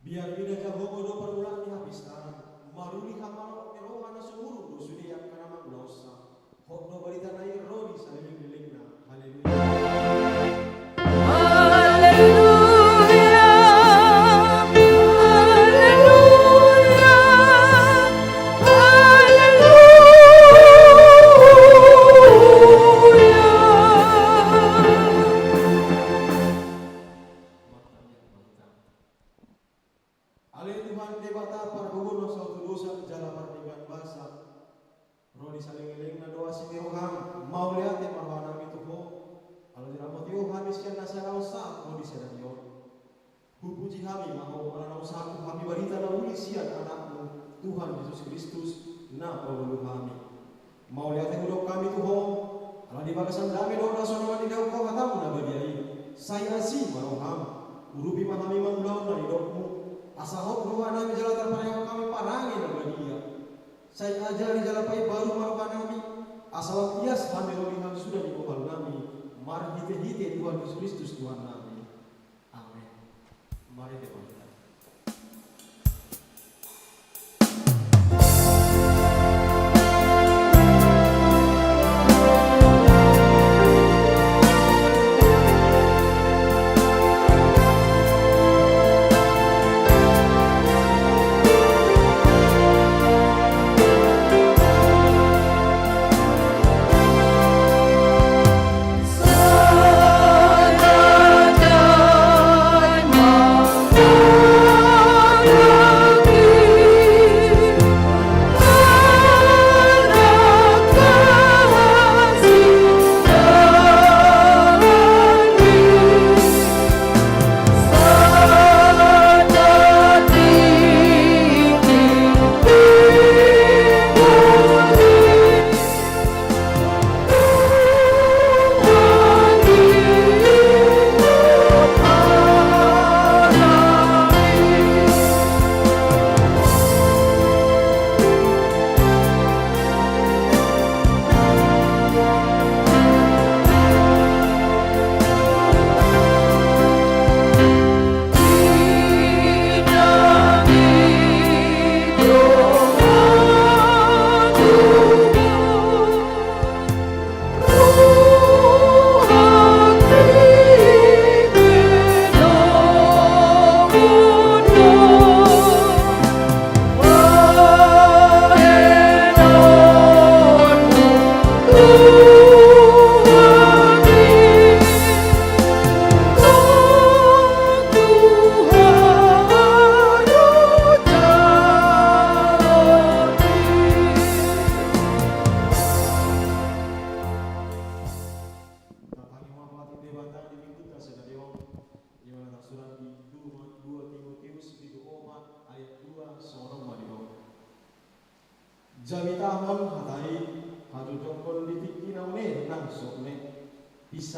Biar bina jago do perulang ni habis tanah. Maruli kamalo eroha na sumuru do sudi yang kana maglosa. Hok do balita na iro di saliling na. Haleluya. Puji kami mau meranau saku kami barita na uli sian anakmu Tuhan Yesus Kristus na pawulu kami mau lihat hudok kami Tuhan ala di bagasan dami doa sonawan di kau katamu na badiai saya si maroham urubi mahami mamlau na hidupmu asahok ruha nami jala terpanayang kami parangi na badia saya ajari jala pai baru marokan kami asal tias kami rolingan sudah di bawah nami mar hite Tuhan Yesus Kristus Tuhan nami. Mari kita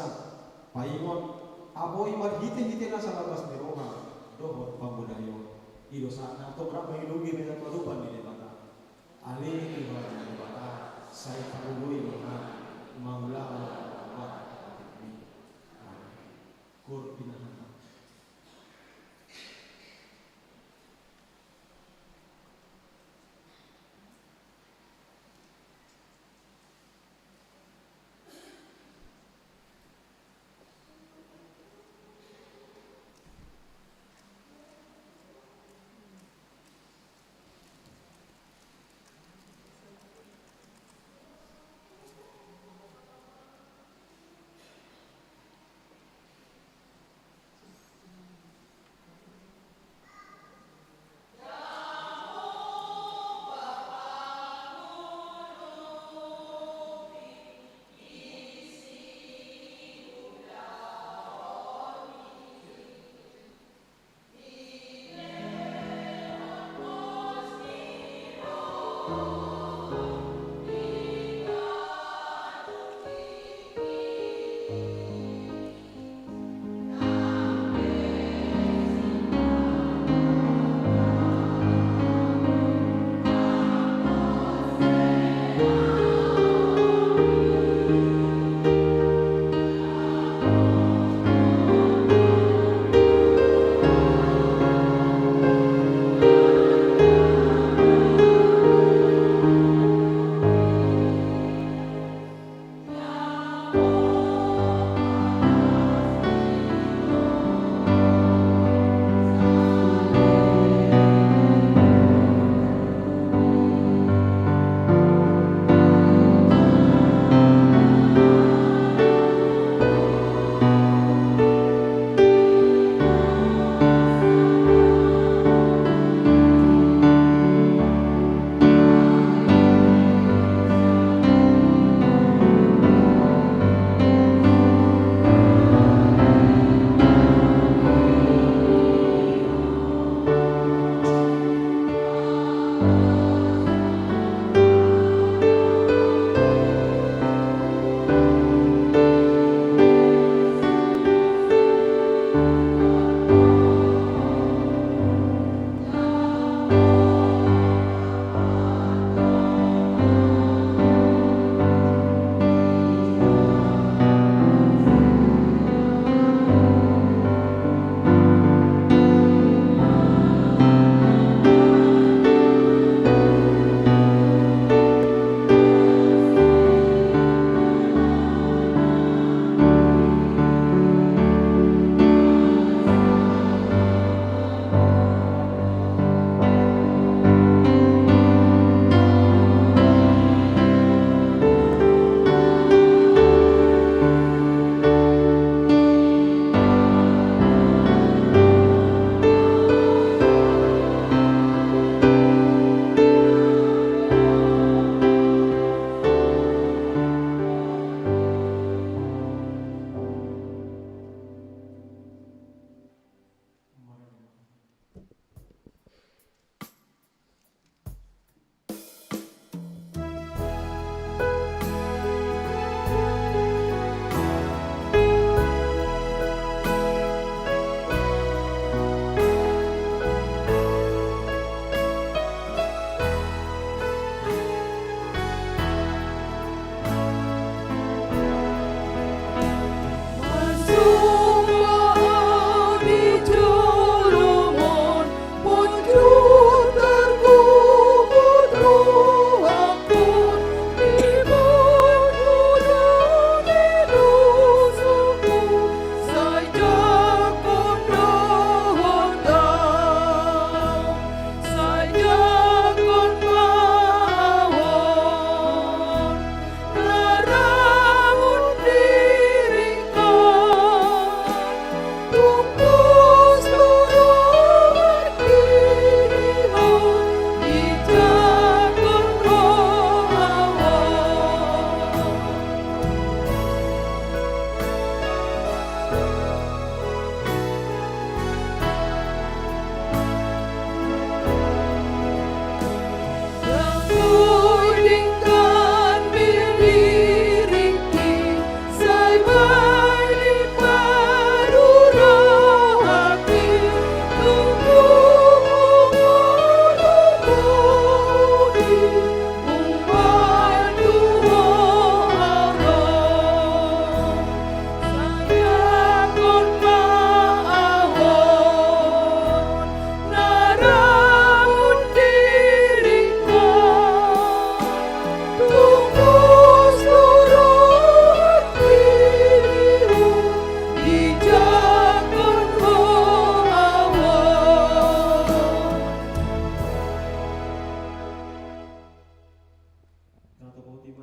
Isa paingon apoy maghiti-hiti na sa labas ni Roma dohot pambudayo idosa na to ra mahilugi na parupan ni bata ali iba ni bata sa iparuloy mga maulao wa kur pinahan.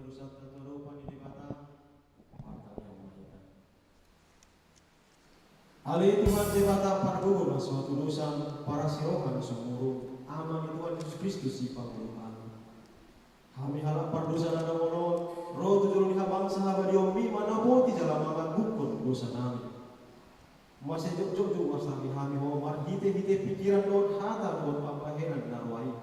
dosa tatarupan di bata harta yang mahita. Ali Tuhan debata pargugur na suatu dosa para sirohan sumuru aman Tuhan Yesus Kristus si panguluhan. Kami halap pardosa na namonon roh tujulun habang sahabat diombi mana pun di jalan makan bukun dosa nami. Masih jok-jok wasami kami homar hite-hite pikiran doon hata doon pampahenan narwai.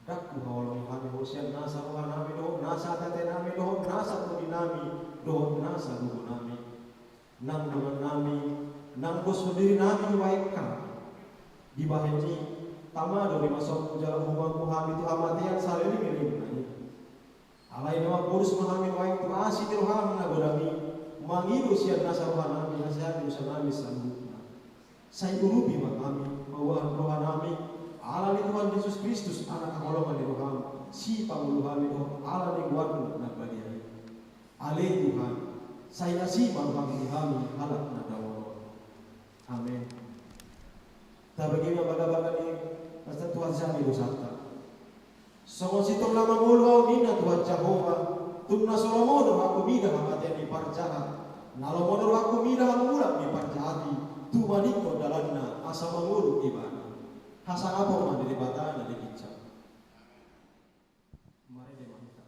Dakku hawalong kami hosian nasa ruhan nami doon, nasa tate nami doon, nasa tuli nami doon, nasa lugo nami. Nang dengan nami, nang kusudiri nami waikkan. Di baheni, tama doon masuk jalan hubang kami itu amatian saliling ini. Alai nama kurus mahami waik tu asi tiruham nagodami. Mangidu sian nasa rohan nami, nasihat dosa nami sambutna. Saya urubi kami, bahwa rohan nami, ala ni Tuhan Yesus Kristus, anak kagolongan di rohan, si panguluhan itu, ala ni kuatmu nagbadiai. Ale Tuhan, saya si panguluhan kami, halak na dawo. Amin. Tabagi baga-baga ni, basta Tuhan sami dosata. Songon sitong lamang ulo, nina Tuhan Jehovah, tunna Solomon aku bidah hamatian di parjahat. Nalo modor aku midah mulak di parjahati. Tu maniko dalanna asa manguru ibana. Hasa apa man di batana di kicap. Mari dimanta.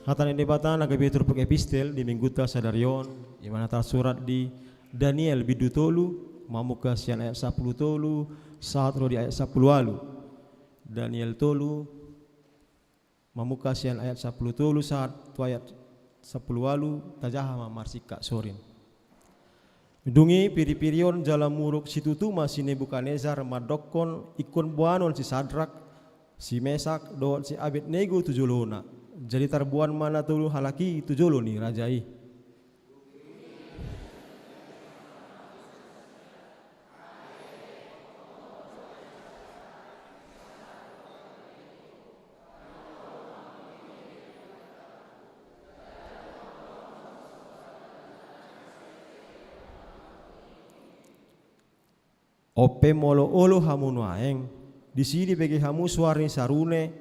Hatan ini batan agabi turpuk epistel di mingguta sadarion di mana tersurat di Daniel bidu tolu mamuka sian ayat 10 tolu saat roh di ayat 10 alu. Daniel tolu mamuka sian ayat 10 tolu saat tu ayat 10 alu tajaha marsika sorin. Dungi piri-pirion jala muruk situtu masih Nebukadnezar madokon ikon buanon si Sadrak si Mesak do si Abednego tujulona. Jadi tarbuan mana tulu halaki tujulu ni rajai. Ope molo olo hamu nuaeng di sini bagi hamu suarni sarune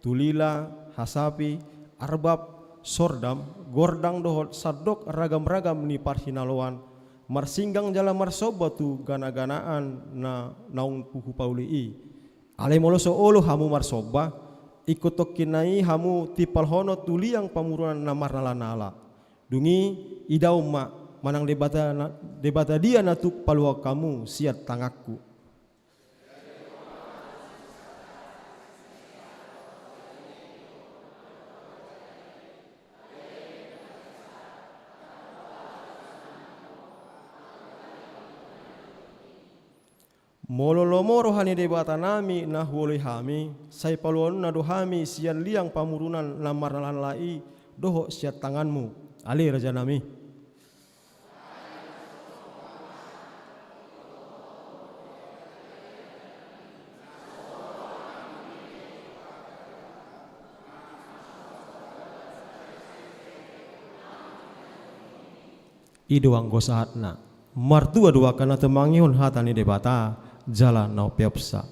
tulila hasapi arbab sordam gordang dohot sadok ragam-ragam ni parhinaloan marsinggang jala marsoba tu gana-ganaan na naung puhu pauli ale molo so olo hamu marsoba ikut tokinai hamu tipal hono tuliang pamurunan namar nala dungi idau ma manang debata dia natuk palua kamu siat tangakku. Mololomo rohani debata nami na huoloi hami sai paluan na dohami sian liang pamurunan lamar lai doho siat tanganmu ali raja nami. Idoang gosahatna martua dua kana temangihon hatani debata jala nau peopsa.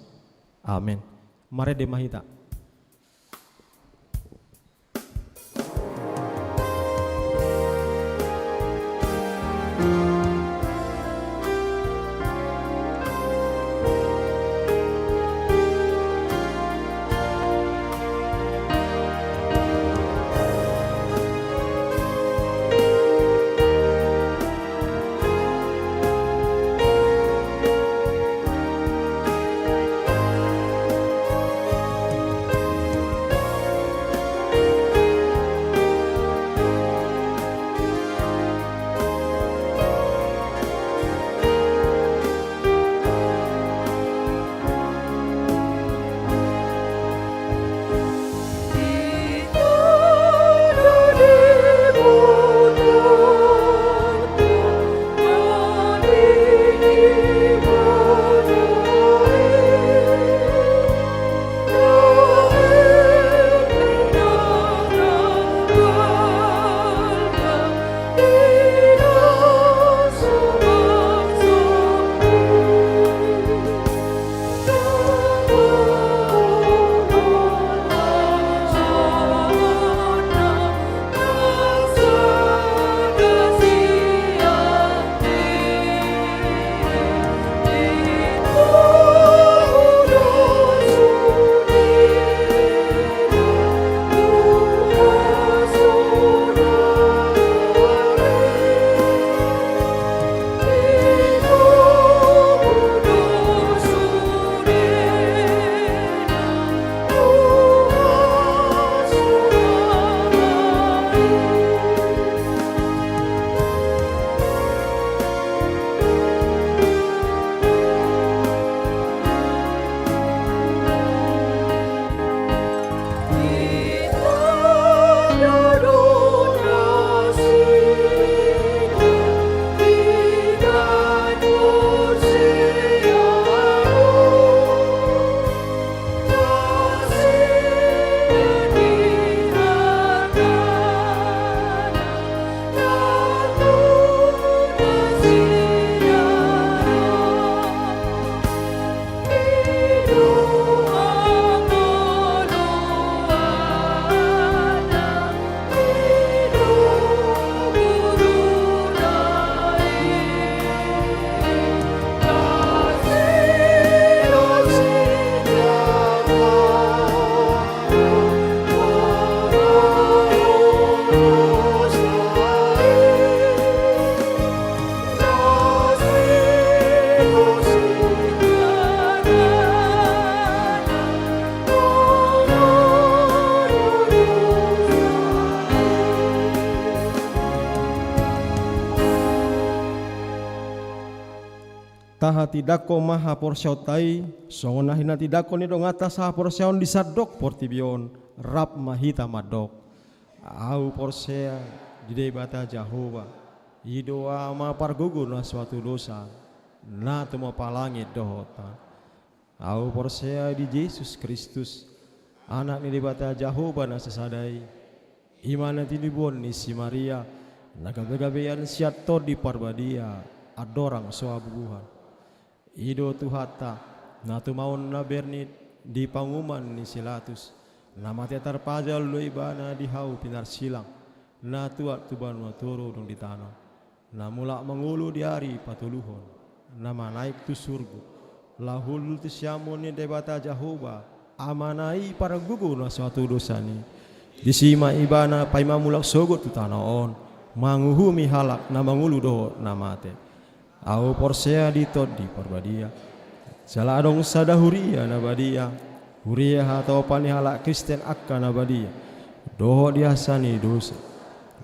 Amin. Mare demahita. taha tidako maha porsautai songona hina tidako ni dong atas saha porsaun disadok portibion rap mahita madok au porsea di debata Jehova idoa ma pargugur na suatu dosa na temo palangit dohota au porsea di Yesus Kristus anak ni debata Jehova na sesadai imana tinibon ni si Maria nagagabean siato di parbadia adorang soabuhan Ido tuhata na tumaon na bernit di panguman ni silatus na mati tarpajal lo ibana di hau pinar silang na tuat tuban maturo dong di tanah na mula mengulu di hari patuluhon na manaik tu surgu lahul tu syamon ni debata Jehovah amanai para gugur na suatu dosani disima ibana paima mulak sogot tu tanah on manguhumi halak na mangulu do na mate au porsea di tod di perbadia salah dong sada huria na badia huria atau pani halak Kristen akka na badia doho diasani dosa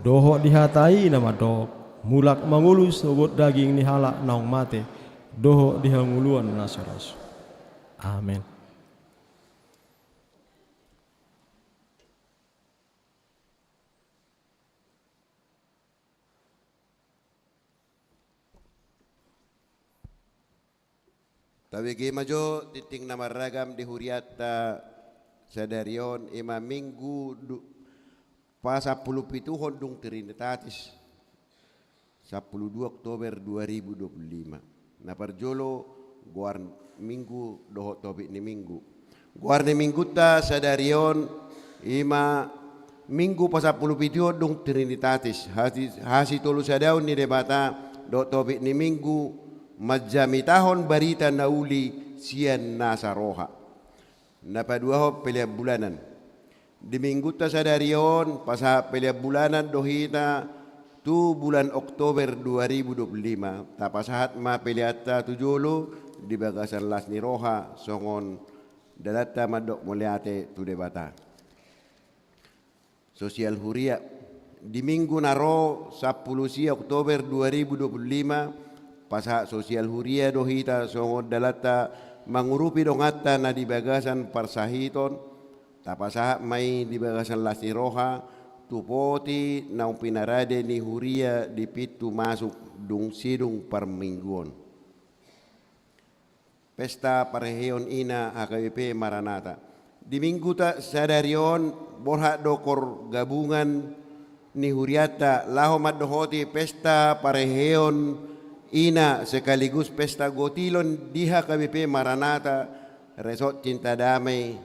doho dihatai nama doh mulak mangulu sogot daging ni halak naung mate doho dihanguluan na soras amin. Tawigi majo titing nama ragam di huriata sadarion ima minggu pasa puluh pituhon dung Trinitatis 12 Oktober 2025 na parjolo guar minggu doho tobik ni minggu guar ni minggu ta sadarion ima minggu pasa puluh pituhon dung Trinitatis hasi tolu sadaun ni debata doho tobik ni minggu majami tahun barita nauli sian nasaroha napaduaho pilihan bulanan di minggu ta sadarion pasa pilihan bulanan dohita tu bulan Oktober 2025 tapasahat ma piliata tujolo di bagasan las ni roha songon dalata madok muliate tu debata sosial huria di minggu naro 10 Oktober 2025 pasah sosial huria dohita songon dalata mangurupi dongata na di bagasan parsahiton tapasah mai di bagasan lasiroha tupoti naung pinarade ni huria di pitu masuk dung sidung parmingguon pesta pareheon ina HKBP Maranatha di minggu ta sadarion borha dokor gabungan ni huriata laho maddohoti pesta pareheon ina sekaligus pesta gotilon di HKBP Maranatha Resort Cinta Damai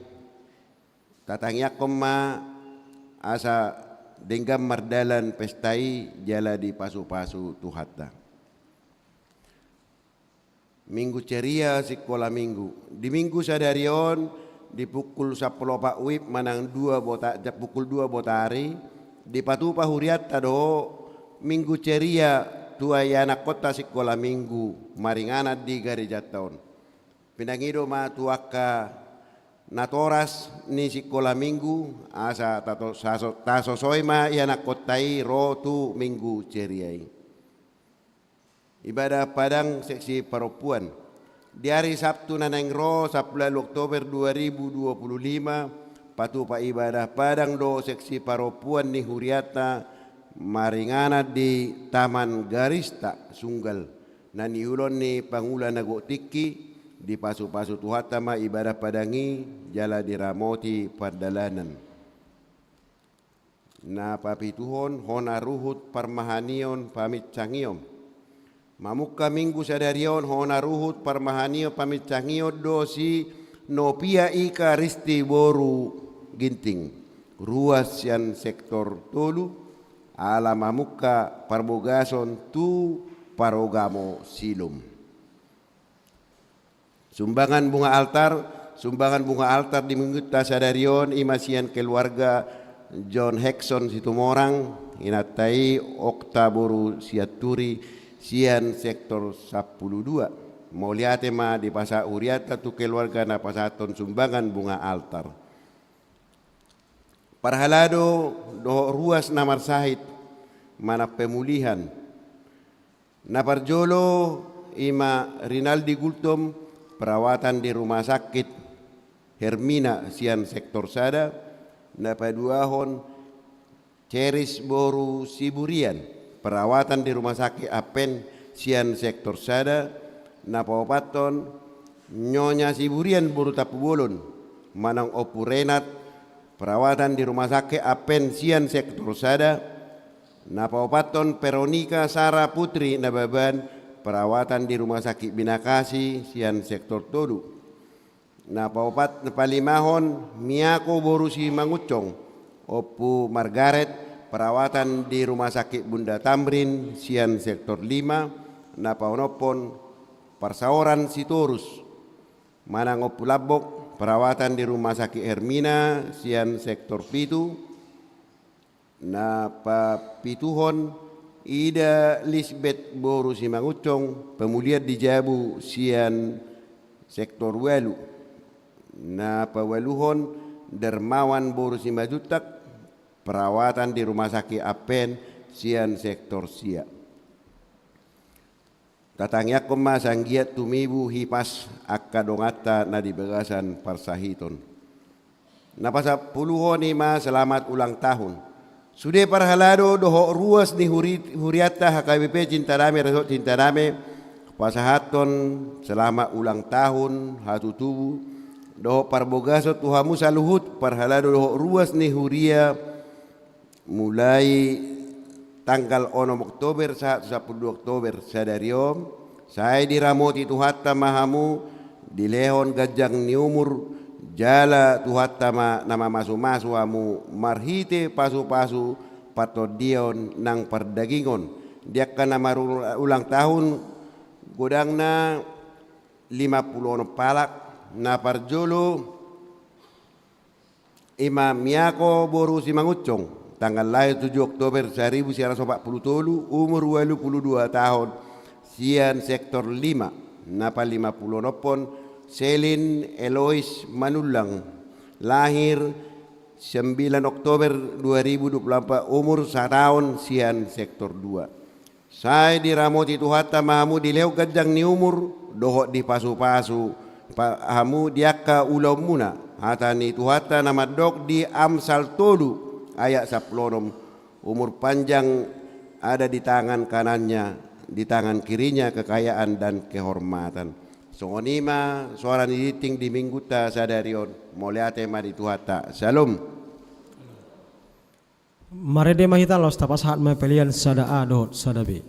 tatangyak koma asa denggam mardalan pestai jala di pasu-pasu tuhata minggu ceria sekolah minggu di minggu sadarion di pukul 10 Pak Wib manang 2 bota pukul 2 botari di patupa huriat tado minggu ceria tua anak kota sekolah minggu maringana di gereja tahun pinangido ma tuaka natoras ni sekolah minggu asa taso soima anak kotai rotu minggu ceriai ibadah padang seksi perempuan di hari Sabtu naneng ro 10 Oktober 2025 patupa ibadah padang do seksi perempuan ni huriata maringana di Taman Garista Sunggal nani ulon ni pangula nago tiki di pasu-pasu tuhata ma ibadah padangi jala diramoti pardalanan na papituhon hona ruhut parmahanion pamit cangiom mamuka minggu sadarion hona ruhut parmahanion pamit cangiom dosi nopia ika risti boru ginting ruas yang sektor tolu ala mamuka parbogason tu parogamo silum sumbangan bunga altar di minggu tasadarion imasian keluarga John Hekson Situmorang inatai Oktaboru Siaturi sian sektor 12 mauliate ma di pasa uriata tu keluarga na pasaton sumbangan bunga altar parhalado do ruas namar sahid mana pemulihan naparjolo ima Rinaldi Gultom perawatan di rumah sakit Hermina sian sektor sada napaduahon Ceris Boru Siburian perawatan di rumah sakit Apen sian sektor sada napawapaton Nyonya Siburian Boru Tapubolon manang Opurenat perawatan di rumah sakit Apen sian sektor sada napawapaton Veronika Sara Putri nababan perawatan di Rumah Sakit Binakasi sian sektor Todu. Na paupat na palimahon Miyako Borusi Mangucong opu Margaret perawatan di Rumah Sakit Bunda Tamrin sian sektor 5. Na paunopon Parsaoran Sitorus Manang opu Labok perawatan di Rumah Sakit Hermina sian sektor 7. Na papituhon Ida Lisbeth Boru Simangucong pemulihan di Jabu sian sektor Welu. Na pawaluhon Dermawan Boru Simajutak perawatan di Rumah Sakit Apen sian sektor Sia. Tatangyak koma sanggiat tumibu hipas akadongata na dibagasan Parsahiton. Na pasapuluhon ima selamat ulang tahun. Sudah parhalado doho ruas ni huriata HKBP Cintaname Resort Cintaname pasahaton selama ulang tahun hatutubu doho parbogaso tuhamu saluhut parhalado doho ruas ni huria mulai tanggal 6 Oktober saat 10 Oktober sadariom saya diramoti tuhatta mahamu di lehon gajang ni umur jala tuhatta nama masu-masu amu marhite pasu-pasu patodion nang perdagingon dia kana ulang tahun godangna 50 palak na parjolo Imam Miyako Boru Simangucong tanggal lahir 7 Oktober 1947 umur 22 tahun sian sektor 5 napa 50 nopon Selin Elois Manulang lahir 9 Oktober 2024 umur 1 tahun sian sektor 2. Saya diramoti tuhatta mahamu di leo gajang ni umur dohok di pasu-pasu hamu diaka ulau muna hatani tuhatta nama dok di Amsal Tolu ayat 10 umur panjang ada di tangan kanannya di tangan kirinya kekayaan dan kehormatan. Songonima suara niting di minggu ta sadarion moliate mari tuhata salom Marede mahita los tapas hat mai pelian sada a dot sada b.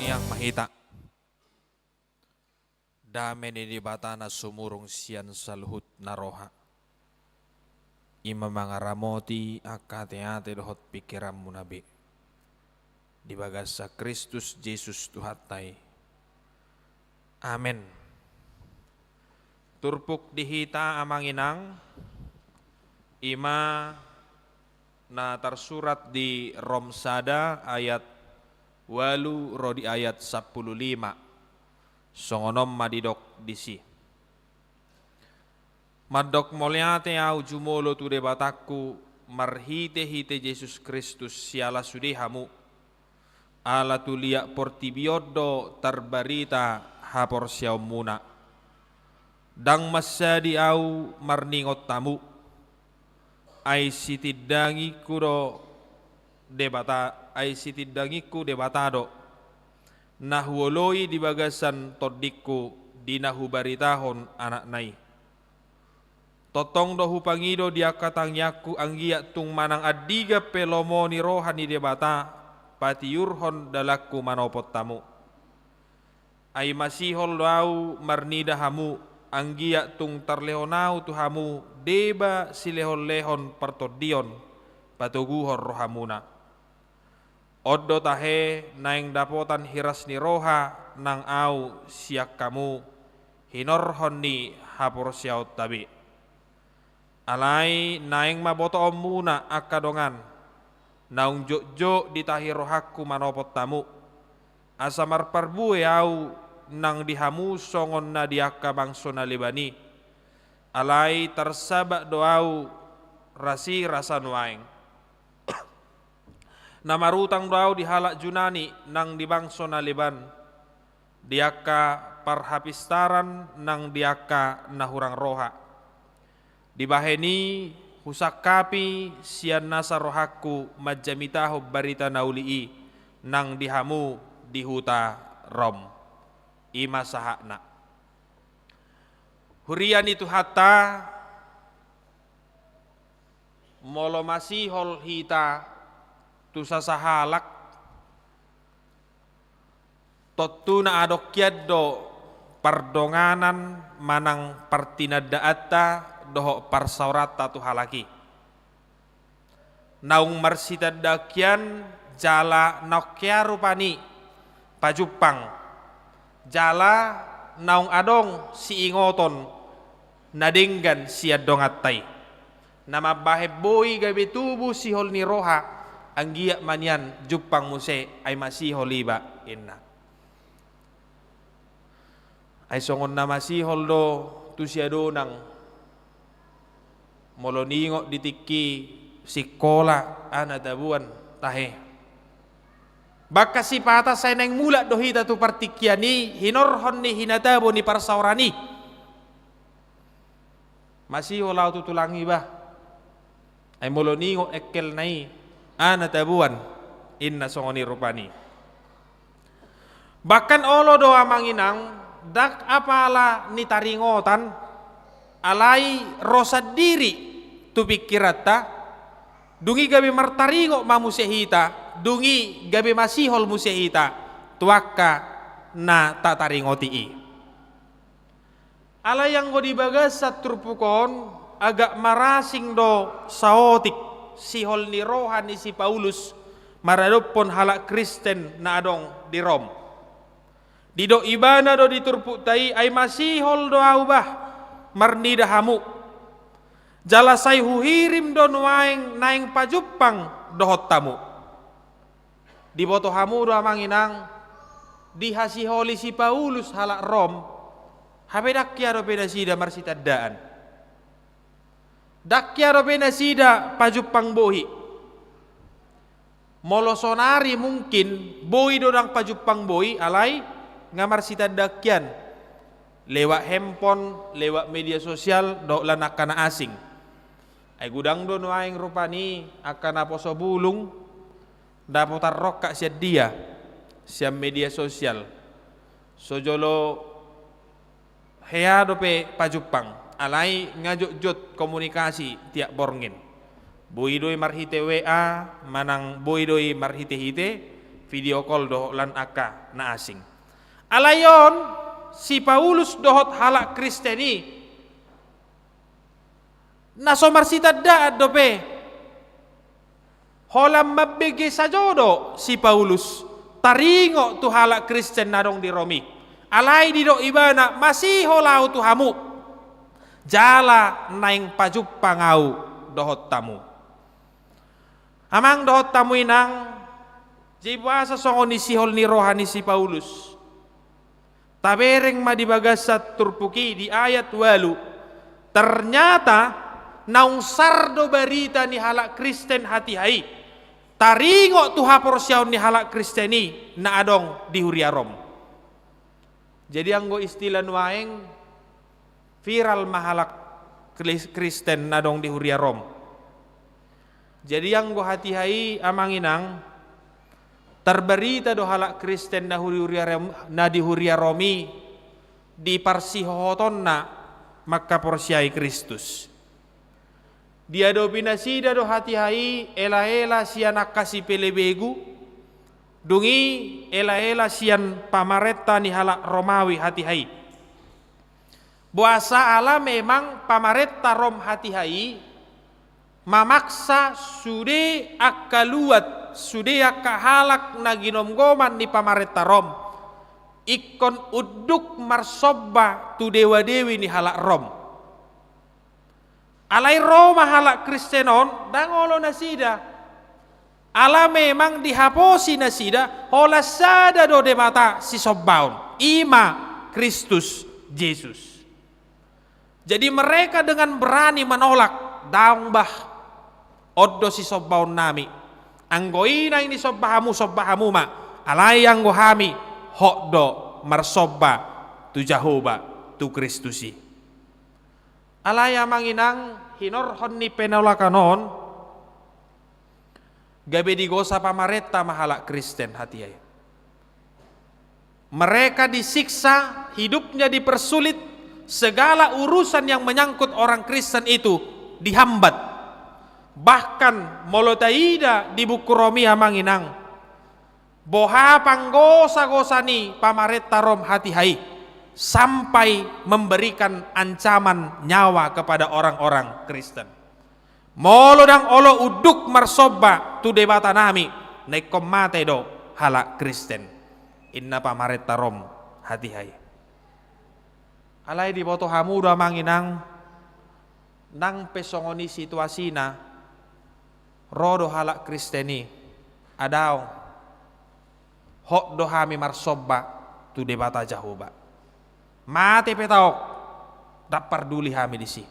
yang mahita. Dame ni di batana sumurong siyan sa luhut na roha. Ima mga ramoti akate-ate dohot pikiran mo nabi. Di bagas sa Kristus Jesus Tuhatay. Amen. Turpuk dihita amang inang, ima na tersurat di Romsada ayat 8 rodi ayat 15. Songonom madidok disi. Madok molyate au jumolo tu debataku marhite-hite Yesus Kristus siala sudehamu. Ala tulia portibiodo terbarita hapor siau muna. Dang masadi au marningot tamu. Ai sitidangiku do debata, ai sitidangiku debatado. Nahuoloi di bagasan todikku dinahu baritahon anak nai. Totong dohu pangido dia katangyaku anggia tung manang adiga pelomoni rohani debata patiurhon dalaku manopot tamu. Ai masihol lau marnida hamu anggia tung terlehonau tuhamu deba silehon-lehon pertodion patuguhor rohamuna. Oddo tahe naing dapotan hiras ni roha nang au siak kamu hinorhon ni hapor siaut tabi. Alai naing maboto omuna akadongan naung jok-jok ditahi rohaku manopot tamu. Asamar parbue au nang dihamu songon na diaka bangso na libani. Alai tersabak doau rasi rasa nuaing. Namarutang doau dihalak junani nang di bangso na liban. Diaka parhapistaran nang diaka nahurang roha. Dibaheni husakapi sian nasa rohaku majamitaho barita naulii nang dihamu dihuta Rom. Ima sahakna. Hurian itu hatta molo masihol hita tu sasahalak totuna adokyad do pardonganan manang partinaddaata doho parsaurata tu halaki. Naung marsitadakyan jala nokya rupani pajupang. Jala naung adong si ingoton nadinggan si adongatay. Nama baheboy gabi tubu si hol ni roha anggiya manyan jupang muse ay masihol iba inna. Ay songon na masihol do tu siya donang moloningo ditiki sikola anadabuan tahe. Baka si pata say nang mula dohita tu partikyani hinorhon ni hinatabo ni parsaurani. Masih olau tu tulangi ba. Ay moloningo ekkel nai anatabuan inna songoni rupani. Bahkan olo doa manginang dak apala ni taringotan alai rosad diri tu pikirata dungi gabi martaringo mamusehita dungi gabi masihol musehita tuaka na tataringoti. Ala yang go dibagas sa turpukon agak marasing do saotik sihol ni rohan ni si Paulus maradopon halak Kristen na adong di Rom. Dido ibana do diturpuk tai ay masihol do aubah marnida hamu. Jalasay huhirim do nuaing naing pajupang dohot tamu. Di boto hamu do amanginang dihasiholi si Paulus halak Rom habedakya do penasida marsitadaan dakya do penasida pajupang bohi molosonari mungkin bohi do dang pajupang bohi alai ngamar sitadakyan lewat handphone lewat media sosial do lanak kana asing ay gudang do nuaing rupani akan aposo bulung dapotar rokka siya dia siya media sosial sojolo hea dope pajupang alai ngajot-jot komunikasi tiak borngin boy doy marhite WA manang boy doy marhite-hite video call doh lan aka na asing. Alayon si Paulus dohot halak Kristeni na somarsita daad dope holam mabege sa jodo si Paulus taringo tu halak Kristen nadong di Romi alay di do ibana masih holau tu hamu jala naing pajup pangau dohot tamu amang dohot tamu inang jibasa songon ni sihol ni rohani si Paulus tabereng madibagasat turpuki di ayat 8 ternyata naung sardo barita ni halak Kristen hati hai taringo tuha porsyaon ni halak Kristeni na adong di Huria Rom. Jadi anggo istilah nuaeng viral mahalak Kristen na adong di Huria Rom. Jadi anggo hati hai amanginang terberita do halak Kristen na di Huria Romi di parsihoton na maka porsyai Kristus. Dia do binasida do hati hai ela sian akasi pelebegu dungi ela sian pamaretta ni halak Romawi hati hai. Buasa ala memang pamaretta Rom hati hai mamaksa sude akaluat sudia kahalak na ginomgoman ni pamaretta Rom ikon uduk marsobba tu dewa-dewi ni halak Rom alai Roma halak Kristenon dangolo nasida ala memang dihaposi nasida hola sada do de mata si sobbaun ima Kristus Yesus. Jadi mereka dengan berani menolak daung bah oddo si sobbaun nami anggoina ini sobbahamu ma alai anggo hami hokdo marsobba tu Jahoba tu Kristusi alai amanginang hinorhon ni penolakanon gabe digosa pamaretta mahalak Kristen hati ay. Mereka disiksa, hidupnya dipersulit, segala urusan yang menyangkut orang Kristen itu dihambat. Bahkan molotaida di buku Romi amanginang boha panggosa-gosani pamaretta Rom hati hai sampai memberikan ancaman nyawa kepada orang-orang Kristen. Molodang olo uduk marsobba tu debata nami naikom mate do halak Kristen inna pamaretta Rom hati hai. Alai di boto hamudo amanginang nang pesongoni situasina rodo halak Kristeni adao hok dohami marsobba tu debata Jahoba mate petaok dapar duli hami disi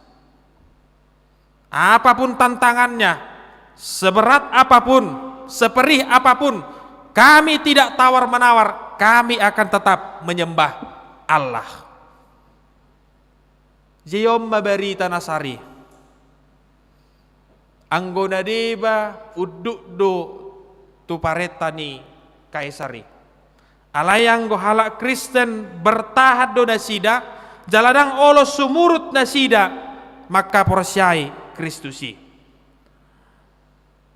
apapun tantangannya seberat apapun seperih apapun kami tidak tawar menawar kami akan tetap menyembah Allah. Jiyom mabarita nasari anggona deba uduk do tu paretani kaisari alayang go halak Kristen bertahat do nasida jaladang olo sumurut nasida maka porsyai Kristusi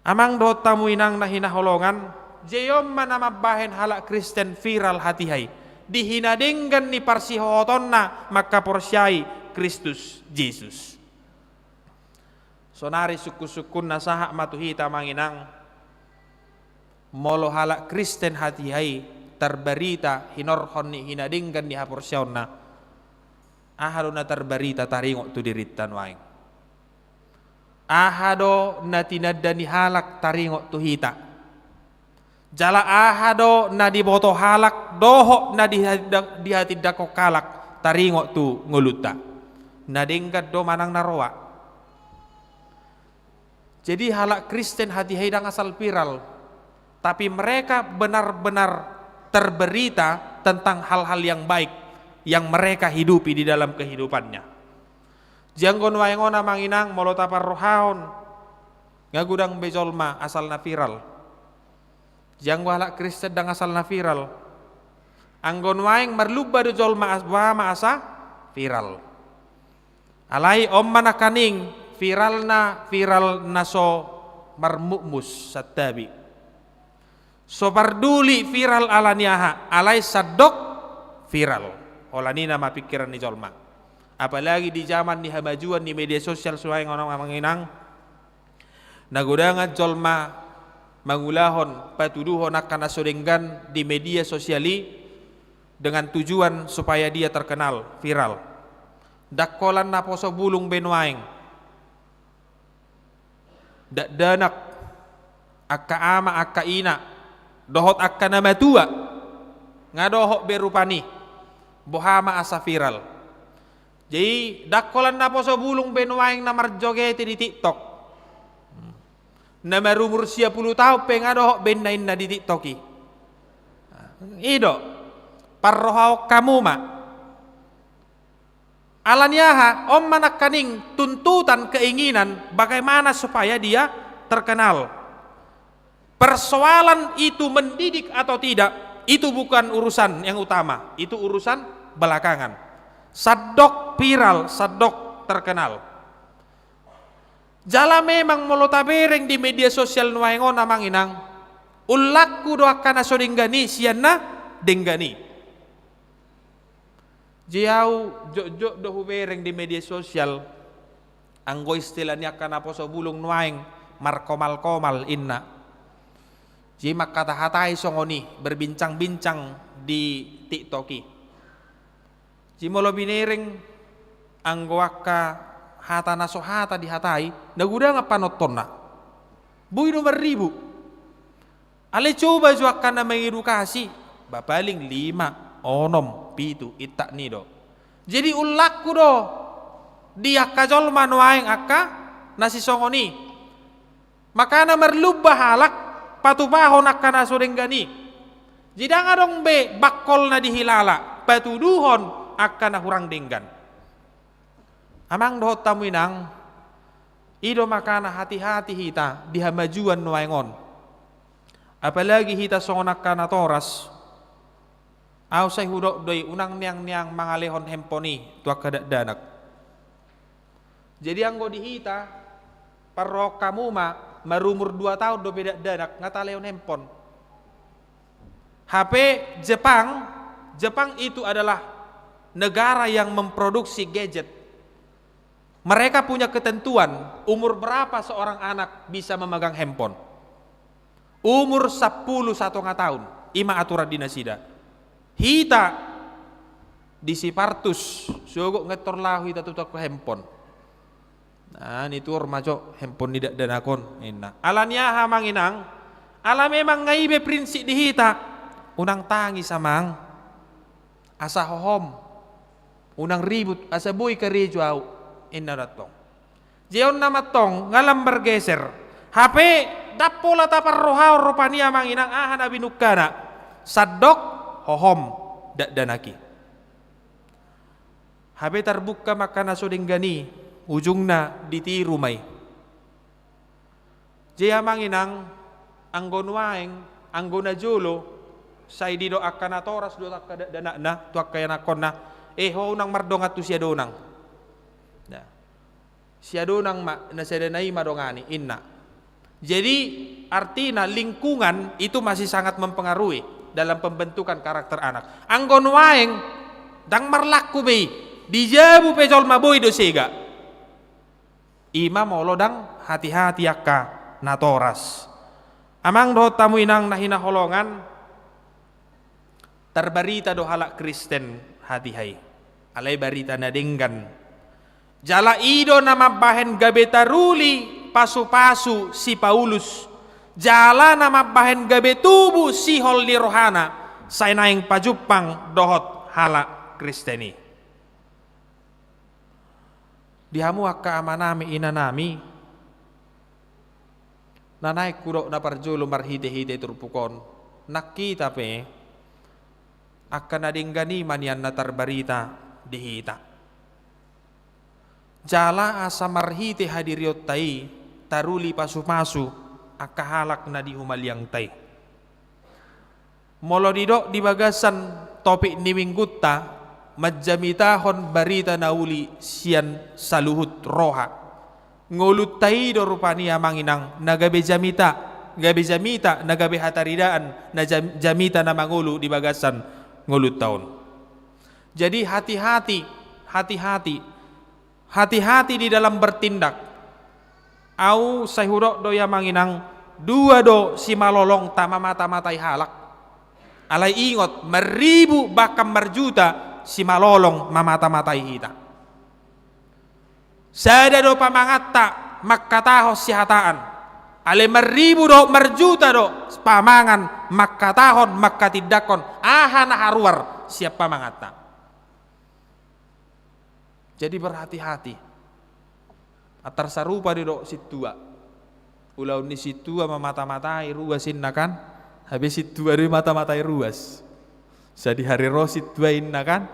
amang do tamu inang nahinaholongan jeyom manamabahen halak Kristen viral hati hai dihinadenggan ni parsihotonna maka porsyai Kristus Yesus. Sonari suku-sukun nasaha matuhita manginang molo halak Kristen hati hai terberita hinorhon ni hinadinggan ni haporsyaonna ahado na terberita taringo tu diritan waing ahado na tinadda ni halak taringo tu hita jala ahado na diboto halak doho na di hati dako kalak taringo tu nguluta nadingkat do manang naroa. Jadi halak Kristen hati haidang asal viral, tapi mereka benar-benar terberita tentang hal-hal yang baik yang mereka hidupi di dalam kehidupannya. Janggon wayangona manginang molotapar rohaon ngagudang bejolma asalna viral. Janggo halak Kristen dang asalna viral. Anggon wayang marlubba do jolma asbama asa viral. Alai om manakaning viral naso marmumus satabi So parduli viral alaniaha, alai sadok viral. Olani nama pikiran ni jolma. Apalagi di zaman ni hamajuan di media sosial suai ngono manginang. Nagudangan jolma mangulahon patuduhon akan asodenggan di media sosiali dengan tujuan supaya dia terkenal, viral. Dakkolan na poso bulung benwaeng. Dak danak akka ama akka ina dohot akka nama tua ngadohok berupani bohama asa viral. Jadi dakkolan na poso bulung benwaeng na marjogeti di TikTok. Na marumur 10 tahun pengadohok benain na di TikToki. Ido parrohau kamu ma alaniaha om manakaning tuntutan keinginan bagaimana supaya dia terkenal. Persoalan itu mendidik atau tidak itu bukan urusan yang utama, itu urusan belakangan. Sadok viral, sadok terkenal. Jala memang molotabereng di media sosial nuaingon namang inang ulakku doakan aso denggani sianna denggani. Jauh jok dohu bereng di media sosial anggo istilahnya akan apa so bulung nuaing markomal-komal inna. Jima kata-katai songoni berbincang-bincang di TikToki. Jima lo binereng anggo akka hata naso hata di hatai naguda ngapa nonton na bui nomor 1000 ale coba jo akan na mengedukasi bapaling 5 onom pitu itak nido. Jadi ulakku do dia kajol manuaing akka nasi songoni makana merlubah halak patupahon akka nasodenggani. Jadi ngadong be bakol na dihilala patuduhon akka na hurang denggan. Amang dohot tamuinang ido makana hati-hati hita di hamajuan nuaingon. Apalagi hita songonak kana toras. Aw say hudok doy unang niang mangalehon hemponi tuak kadak danak. Jadi anggo di hita parok kamu marumur 2 tahun do beda danak ngatalehon hempon. HP Jepang itu adalah negara yang memproduksi gadget. Mereka punya ketentuan umur berapa seorang anak bisa memegang handphone. Umur 11 tahun. Ima aturan dinasida. Hita di Sipartus sogok ngetor lahu hita tutak ke handphone. Nah ini tur maco handphone tidak danakon inna. Alanya hamang inang. Ala memang ngaibe prinsip di hita. Unang tangi samang. Asa hohom. Unang ribut asa boy karejo au. Inna datong. Jeon nama tong ngalam bergeser. HP dapola tapar rohau rupania manginang ahan abinukana. Sadok hohom dak danaki. HP terbuka makana sodenggani ujungna ditiru mai. Jea manginang anggon waeng anggona jolo sai dido akana toras do tak danakna tuak kaya nakonna ho nang mardongat tu sia donang. Nah, siadonang nasedenai madongani inna. Jadi artinya lingkungan itu masih sangat mempengaruhi dalam pembentukan karakter anak. Anggon waeng dang marlaku be dijabu pejol maboy do sega. Ima molo dang hati-hati akka natoras. Amang do tamu inang nahina holongan terbarita do halak Kristen hati hai. Alai barita nadenggan. Jala ido nama bahen gabetaruli pasu-pasu si Paulus. Jala nama bahen gabetubu si hol rohana. Say naing pajupang dohot hala Kristeni. Dihamu akka amanami inanami. Nanay kudok na parjulo marhite-hite turpukon. Nakita pe. Akka nadinggani manian na tarbarita dihita. Jala asa marhite hadiriot tai taruli pasu-pasu akahalak na di humaliang tai. Molo didok di bagasan topik ni minggutta majjamitahon barita nauli sian saluhut roha. Ngulut tai do rupania manginang nagabe jamita gabi jamita na gabi hataridaan na jamita na mangulu di bagasan ngulut taon. Jadi hati-hati di dalam bertindak. Au sayhudok do ya manginang dua do si malolong tama mata-matai halak. Alai ingot meribu bahkan merjuta si malolong mamata-matai hita. Sada do pamangata makkatahos si hataan. Ale meribu do merjuta do pamangan makkatahon makkatidakon ahana haruar siap pamangata. Jadi berhati-hati. Atar sarupa di do situa. Ulau ni situa mamata-matai ruasin kan. Habis situa di mata-matai ruas. Jadi hari ro situa inna kan.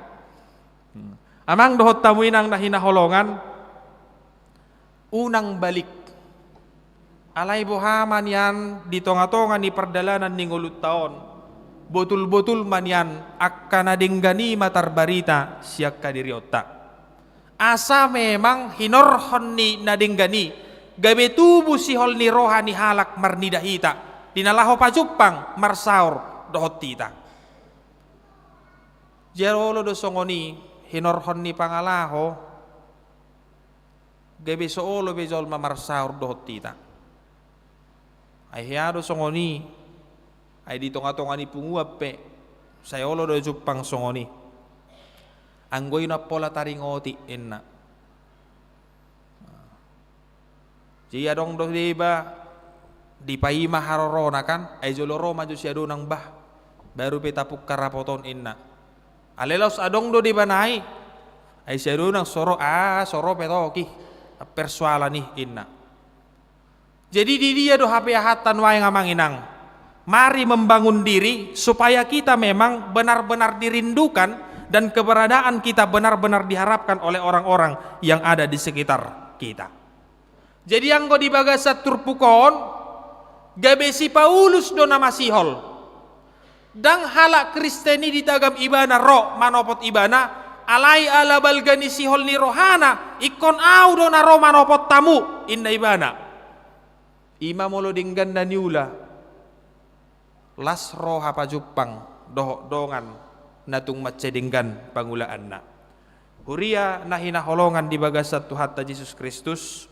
Amang dohot tamu inang nahina holongan. Unang balik. Alay bohaman yan di tonga-tonga ni perdalanan ni ngulut taon. Botul-botul man yan akka nadinggani matar barita siyak kadiriota. Asa memang hinorhon ni nadinggani gabe tubuh si hol ni rohani halak marnidahita dinalaho pajupang marsaur dohot tita. Jarolo do songoni hinorhon ni pangalaho gabe soolo bejol mamarsaur dohot tita. Ay hiado songoni ay ditong-atongan ni punguap pe sayolo do jupang songoni. Anggoy na pola taringoti inna. Jia dong do diba di paima harorona kan ay joloro maju siado nang bah baru petapuk karapoton inna. Alelos adong do diba nai ay siado nang soro petoki persoalan nih inna. Jadi di dia do hape-hatan wae ngamanginang. Mari membangun diri supaya kita memang benar-benar dirindukan dan keberadaan kita benar-benar diharapkan oleh orang-orang yang ada di sekitar kita. Jadi anggo di bagasat turpukon gabe si Paulus do nama sihol. Dang halak Kristeni di tagam ibana ro manopot ibana alai ala balgani sihol ni rohana ikon au do na ro manopot tamu inna ibana. Imamolo dinggan daniula las roh apa jupang doh dongan natung macedinggan pangulaan na. Huria nahina holongan di bagasat Tuhan ta Yesus Kristus.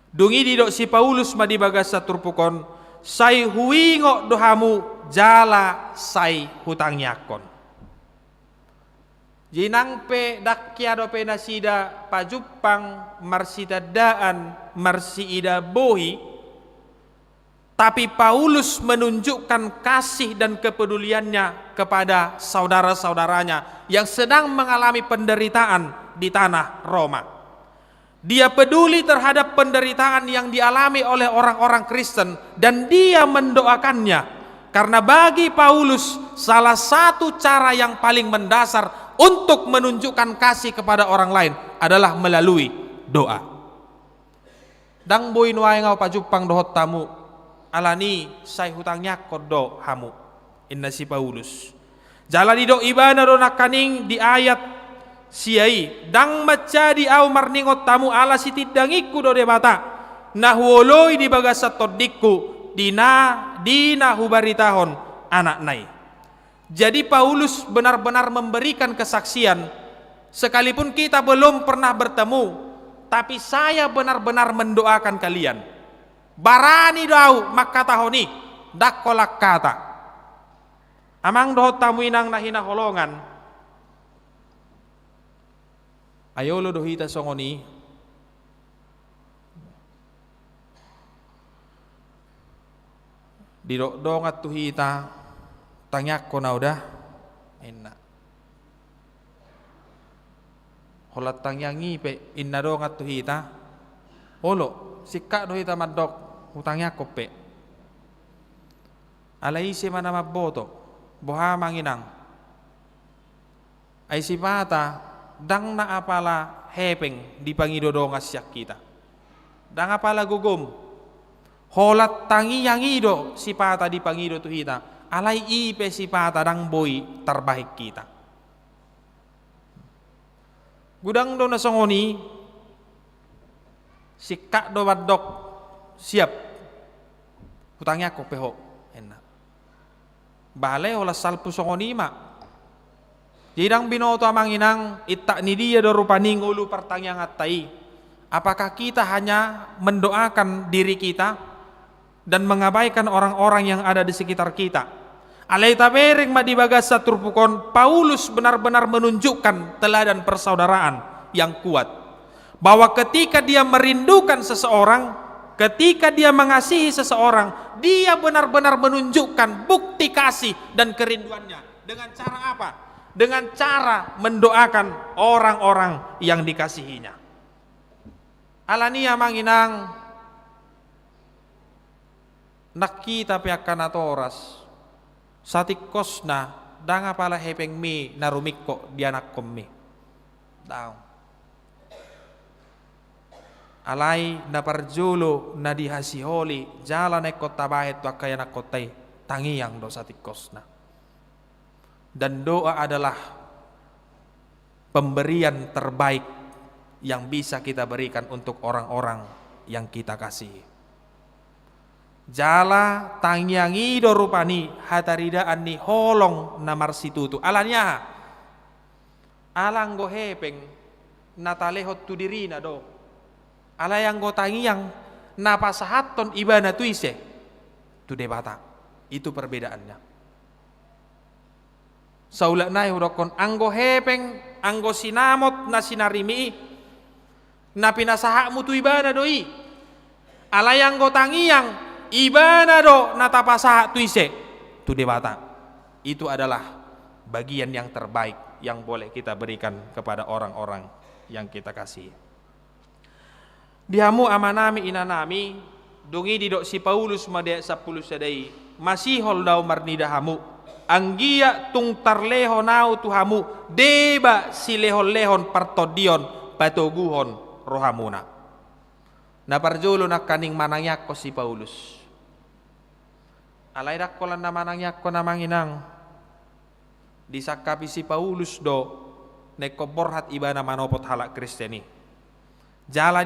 Dungi di dok si Paulus ma di bagasat turpukon say huingo dohamu jala say hutang yakon. Jinang pe dakya do pe nasida pajupang marsida daan marsiida bohi. Tapi Paulus menunjukkan kasih dan kepeduliannya kepada saudara-saudaranya yang sedang mengalami penderitaan di tanah Roma. Dia peduli terhadap penderitaan yang dialami oleh orang-orang Kristen dan dia mendoakannya. Karena bagi Paulus salah satu cara yang paling mendasar untuk menunjukkan kasih kepada orang lain adalah melalui doa. Dang boin wae ngau pajupang dohot tamu alani say hutangnya kodo hamu inna si Paulus jalani do ibana do nakaning di ayat siai dang macadi au marningot tamu ala si tidangiku do debata nahuoloi di bagasat todikku dina hubaritahon anak nai. Jadi Paulus benar-benar memberikan kesaksian sekalipun kita belum pernah bertemu, tapi saya benar-benar mendoakan kalian. Barani dau makkatahoni dakkolak kata. Amang dohot tamu inang nahina holongan. Ayolo dohita songoni. Didok-dongat tuhita tangyak ko na udah inna. Holat tangyangi pe inna dongat tuhita. Olo sikka dohita madok hutangnya kope alai si mana maboto boha manginang ay si pata dang na apala hepeng di pangidodongas siyak kita dang apala gugum holat tangi yang ido si pata di pangido tuhita alai ipe si pata dang boy terbaik kita gudang do nasongoni sikka do madok siap hutangnya ko peho enak balai olah salpu songonima jidang binoto amang inang itak ni dia do rupani ngulu pertanyaan atai apakah kita hanya mendoakan diri kita dan mengabaikan orang-orang yang ada di sekitar kita. Alai tabering ma di bagasa turpukon Paulus benar-benar menunjukkan teladan persaudaraan yang kuat bahwa ketika dia merindukan seseorang, ketika dia mengasihi seseorang, dia benar-benar menunjukkan bukti kasih dan kerinduannya. Dengan cara apa? Dengan cara mendoakan orang-orang yang dikasihinya. Alania manginang nakita piakan atoras satikos na danga pala hepeng mi narumikko dianak mi daw alay na parjulo na dihasiholi jalan ekot tabahet wakaya nakotay tangiyang do satikos na dan doa adalah pemberian terbaik yang bisa kita berikan untuk orang-orang yang kita kasihi. Jala tangyangi do rupani hataridaan ni holong na marsitutu alanya alang go hepeng natalehot tu dirina do alayang go tangyang napasahaton ibana tuise tu debata itu perbedaannya saulak nai hudokon anggo hepeng anggo sinamot na sinarimi na pinasahakmu tu ibana doi alayang go tangyang ibana do natapasa tuise tu debata itu adalah bagian yang terbaik yang boleh kita berikan kepada orang-orang yang kita kasih. Dihamu amanami inanami dungi didok si Paulus made 10 sadai masih holdau marnidahamu anggia tung tarleho nau tuhamu deba si lehon-lehon partodion patoguhon rohamuna na parjulo na kaning manangyak ko si Paulus alay dakkolan na manangyak ko na manginang disakapi si Paulus do nekoborhat ibana manopot halak Kristeni jala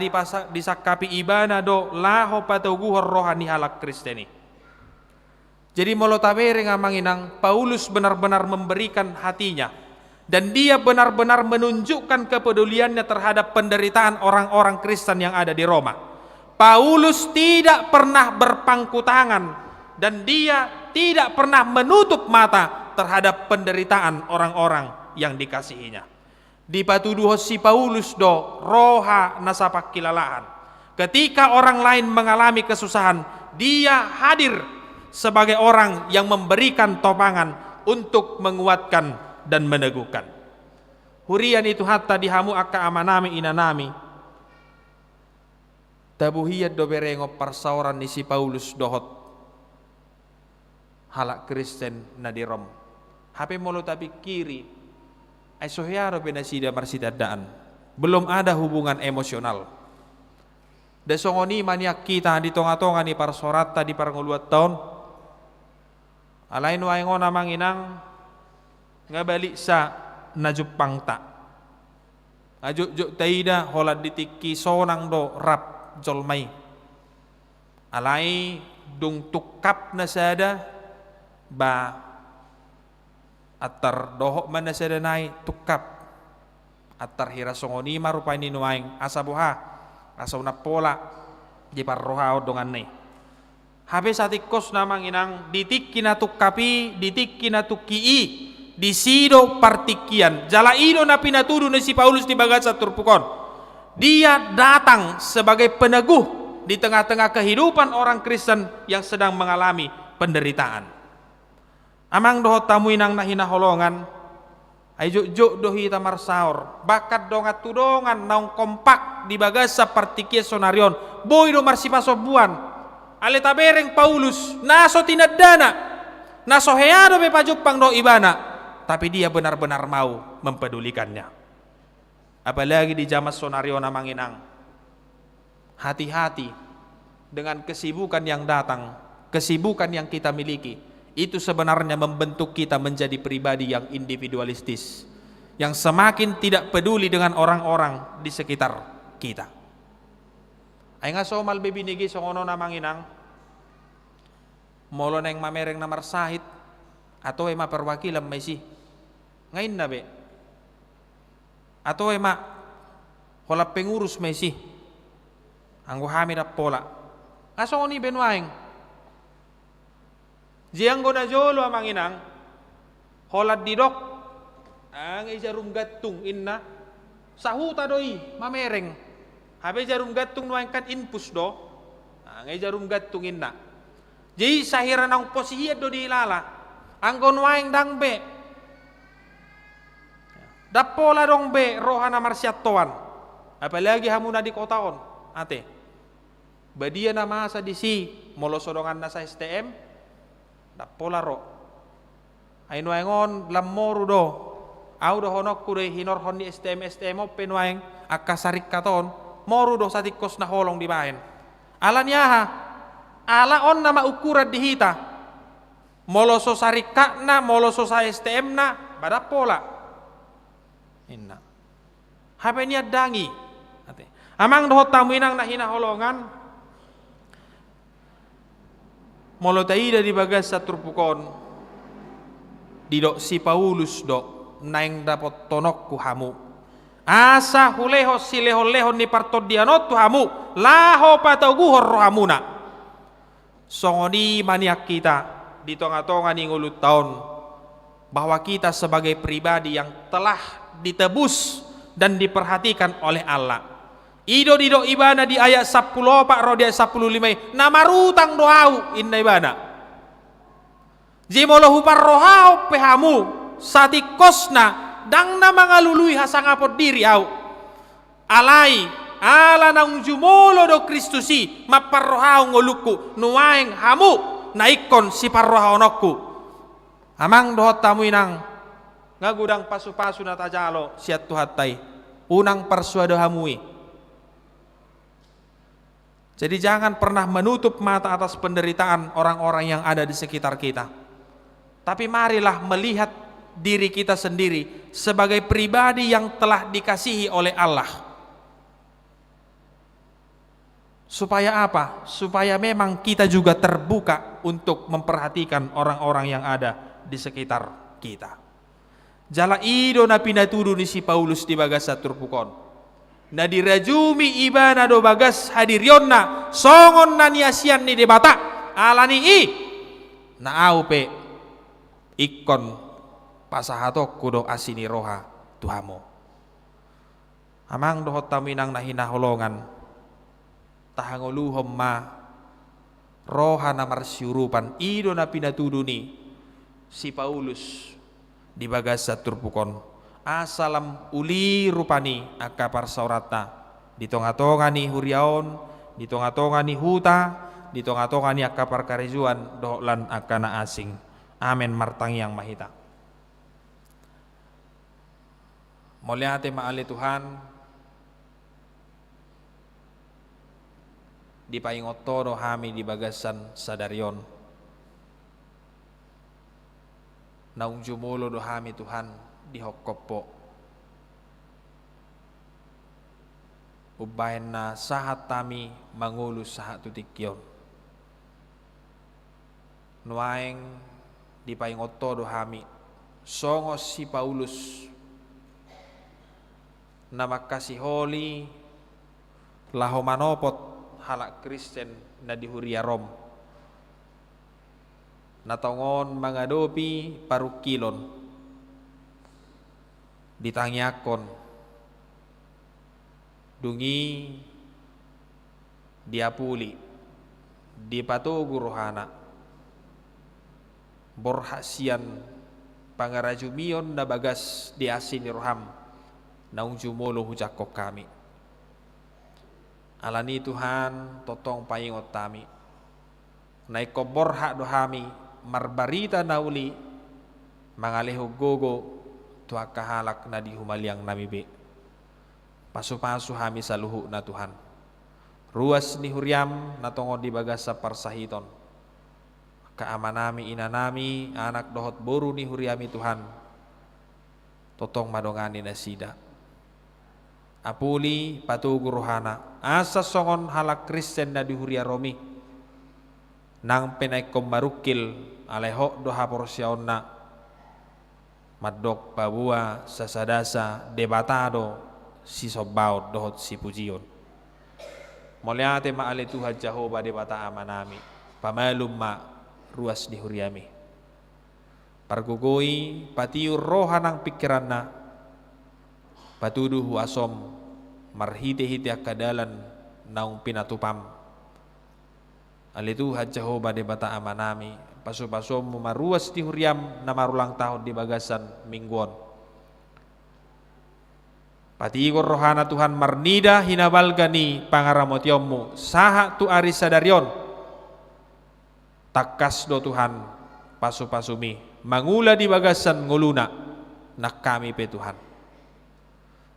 disakapi ibana do laho patoguhor rohani halak Kristeni. Jadi molotabere nga manginang Paulus benar-benar memberikan hatinya dan dia benar-benar menunjukkan kepeduliannya terhadap penderitaan orang-orang Kristen yang ada di Roma. Paulus tidak pernah berpangku tangan dan dia tidak pernah menutup mata terhadap penderitaan orang-orang yang dikasihinya. Dipatuduh si Paulus do roha nasapak kilalaan. Ketika orang lain mengalami kesusahan, dia hadir sebagai orang yang memberikan topangan untuk menguatkan dan meneguhkan. Hurian itu hatta dihamu akka amanami inanami. Tabuhiyat do berengo parsauran ni si Paulus dohot halak Kristen na di Rom. Hape molo tapi kiri ay sohyaro penasida marsidadaan. Belum ada hubungan emosional. Desongoni maniak kita di tonga-tonga ni parsorata di parnguluat tahun. Alain waingon namang inang ngabalik sa najupang ta. Ajuk taida holad ditiki sonang do rap jolmay. Alay dung tukap na sada ba atar dohok man na sada nai tukap atar hirasongoni marupay ni nuaing asabuha asaw na pola di parrohao dongan ni habis atikos namang inang ditik kinatukapi ditik kinatukii disido partikian jala ino na pinatudo na si Paulus di bagat sa turpukon dia datang sebagai peneguh di tengah-tengah kehidupan orang Kristen yang sedang mengalami penderitaan. Amang dohot tamu inang nahinaholongan ay juk dohi tamar saur bakat dongat tudongan naung kompak di bagasa partikia sonarion boy do marsipaso buan ale tabereng Paulus naso tinadana naso heado be pajupang do ibana tapi dia benar-benar mau mempedulikannya. Apalagi di zaman sonarion amang inang hati-hati dengan kesibukan yang datang, kesibukan yang kita miliki. Itu sebenarnya membentuk kita menjadi pribadi yang individualistis, yang semakin tidak peduli dengan orang-orang di sekitar kita. Ay nga somal bebinigi songono namang inang molo neng mamereng na marsahit atau ema perwakilan may si ngayon na be atau ema hola pengurus may si ang guhami na pola aso ni benwaeng jiyang na jolo amang inang holat didok ang jarum gatung inna sahuta doi mamereng habe jarum gatung nuang kan inpus do ang jarum gatung inna jadi sahiran ang posihiyat do di lala ang gonwaeng dang be dapola dong be rohana marsyatoan apalagi hamuna di kotaon ate badia na masa di si molosodongan na sa STM dapola ro ay nuengon lamoru do au do honok kude hinor hon di STM open waeng akasarik katon moru do satikos na holong di bahen alanya ha ala on nama ukuran dihita moloso sarika na moloso sa STM na badapola inna habe niat dangi ate amang dohot tamu inang na hinaholongan molo taida di bagas sa turpukon didok si Paulus dok naing dapot tonok ku hamu asa huleho si leho ni partod dianot tu hamu laho pataguhor rohamuna songoni maniak kita di tonga-tonga ni ngulut tahun bahwa kita sebagai pribadi yang telah ditebus dan diperhatikan oleh Allah. Ido ibana di ayat 10 pak ro di ayat 15 namarutang doau inna ibana jimolahu parrohau pehamu satikosna dang na mangalului hasangapot diri au alai ala nang jumolo do Kristusi maparrohau ngoluku nuaeng hamu naikon si parrohau nokku amang dohot tamu inang ngagudang pasu-pasu na tajalo siat tuhatai unang persuado hamui. Jadi jangan pernah menutup mata atas penderitaan orang-orang yang ada di sekitar kita. Tapi marilah melihat diri kita sendiri sebagai pribadi yang telah dikasihi oleh Allah. Supaya apa? Supaya memang kita juga terbuka untuk memperhatikan orang-orang yang ada di sekitar kita. Jala ido na pinatudu ni si Paulus di bagasa turpukon. Na dirajumi ibana do bagas hadirionna songon na niasian ni debata alani i na aupe ikon pasahatok kudo asini roha tuhamo amang dohot taminang na hinaholongan tahangoluhom ma roha na marsyurupan ido na pinatuduni si Paulus di bagasa turpukon asalam uli rupani akapar saurata di tonga-tonga ni huriaon di tonga-tonga ni huta di tonga-tonga ni akapar karizuan dohlan akana asing amen martang yang mahita moliate maali Tuhan di paingoto do hami di bagasan sadarion naung jumulo do hami Tuhan di hokopo ubahen na sahat tami mangulus sahat tutikyon nuaeng di paingoto do hami songos si Paulus na makasiholi laho manopot halak Kristen na di Huria Rom natongon mangadopi parukilon ditangyakon dungi diapuli dipatugu rohana borhasian pangarajumion na bagas di asini roham naung jumolo hujakok kami alani Tuhan totong paingot tami naiko borha dohami marbarita nauli mangaleho gogo tua kahalak na di humaliang namibe pasu-pasu hami saluhu na Tuhan ruas ni huriam na tongo di bagasa parsahiton kaamanami inanami anak dohot boru ni huriami Tuhan totong madongani na sida apuli patugu rohana asa songon halak Kristen na di Huria Romi nang penaikom marukil aleho doha porsiaon na madok babua sasadasa debatado si sobaut dohot si pujion. Molyate maale Tuhan Jehovah debata amanami pamalum ma ruas di huriami. Pargugoi patiur roha nang pikiran na patuduh asom marhite-hite akadalan naung pinatupam. Ale Tuhan Jehovah debata amanami paso-paso maruas di huriam na marulang tahun di bagasan mingguon. Patigor rohana Tuhan marnida hinabalgani pangaramotiommu saha tu ari sadarion takas do Tuhan pasu-pasumi mangula di bagasan nguluna nak kami pe Tuhan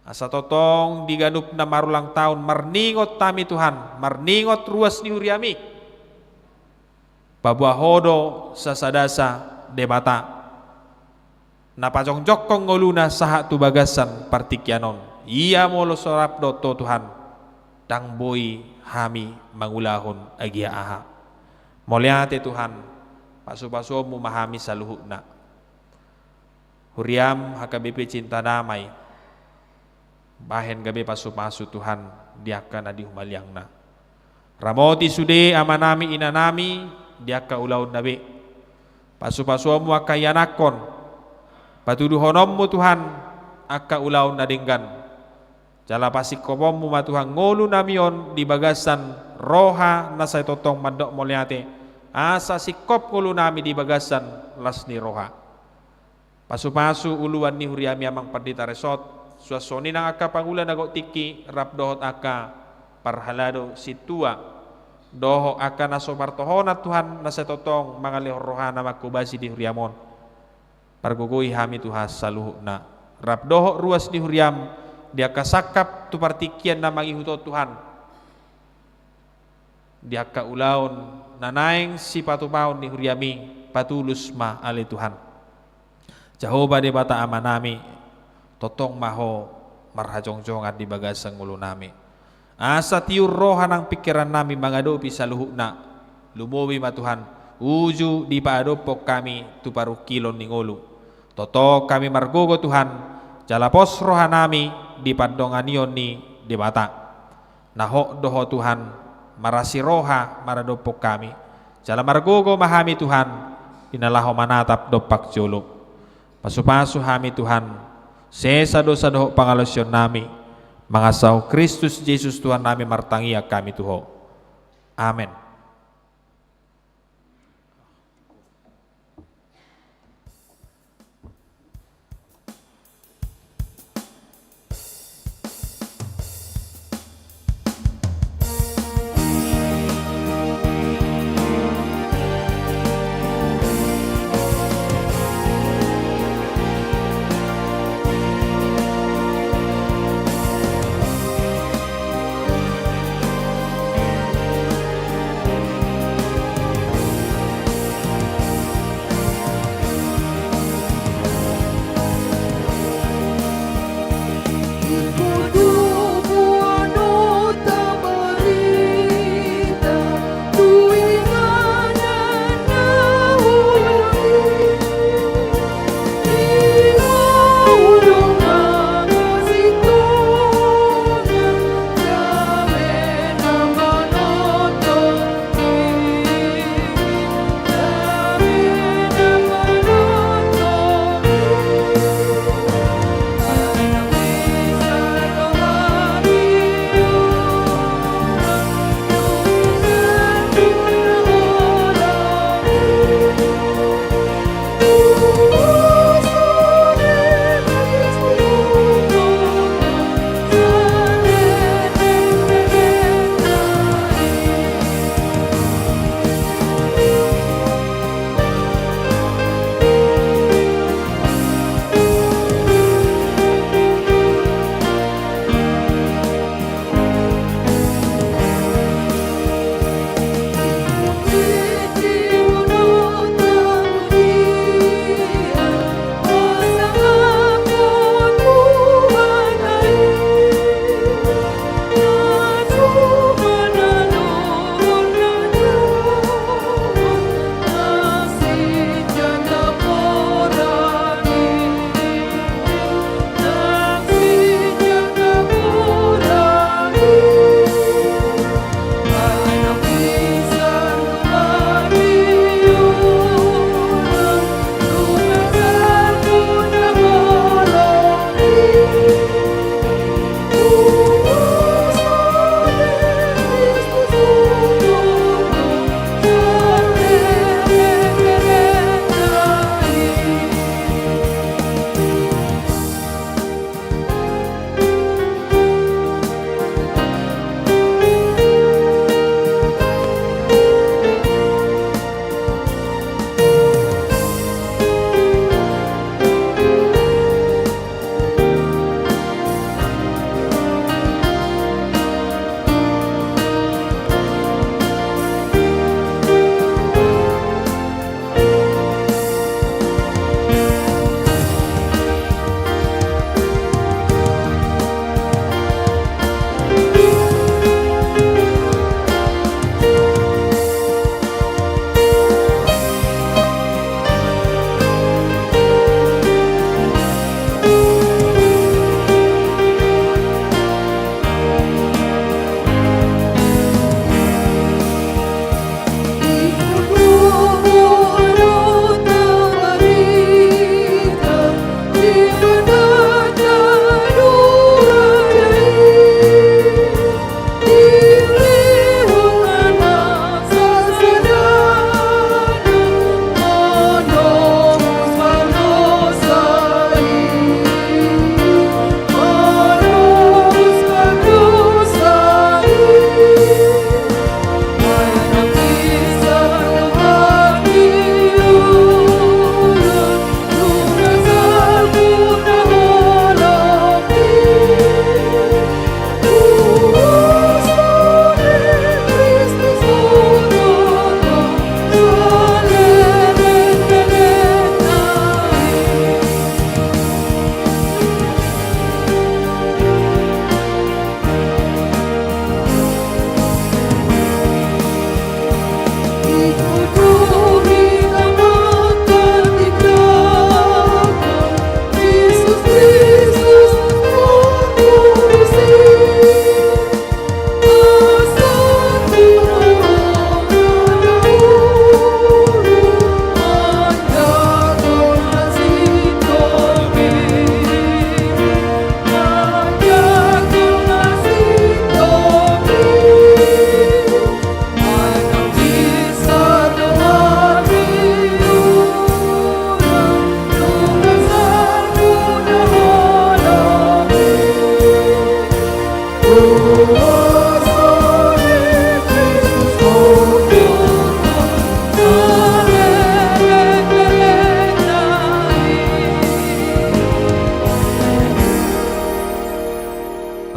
asa totong diganup na marulang tahun marningot tami Tuhan marningot ruas ni huriami babua hodo sasadasa debata napajong jokong ngoluna saha tu bagasan partikyanon iya molo sorap doto Tuhan dang boy hami mangulahon agia aha molyate Tuhan pasu-pasu mu mahami saluhuna huriam HKBP cinta damai bahen gabe pasu-pasu Tuhan diakan adi humaliangna ramoti sude amanami inanami diaka ulaun nabe pasu-pasu mu akayanakon patuduh honommu Tuhan akka ulaun nadinggan jala pasik komommu ma Tuhan ngolu namion di bagasan roha nasay totong mandok molyate asa sikop ngolu nami di bagasan lasni roha pasu-pasu uluan ni huriami amang pandita resot suasoni nang akka pangulan nagok tiki rap dohot akka parhalado situa doho akka nasobartohona Tuhan nasay totong mangalih rohana makubasi di huriamon pargugui hami Tuhan saluhna rap doho ruas di huriam dia kasakap tu partikian na mangihuto Tuhan dia ka ulaun nanaing si patupaon ni huriami patulus ma ali Tuhan Jehovah de bata amanami totong maho marhajong-jongat di bagasang ulo nami asa tiur roha nang pikiran nami mangadopi saluhna lumowi ma Tuhan uju di paadopok kami tu paru kilon ningolu toto kami margogo Tuhan jalapos roha nami di padonganion ni debata naho doho Tuhan marasi roha maradopok kami jala margogo mahami Tuhan inalaho manatap dopak jolo pasu-pasu hami Tuhan sesa dosa doho pangalosyon nami mangasau Kristus Yesus Tuhan nami martangia kami tuho amen.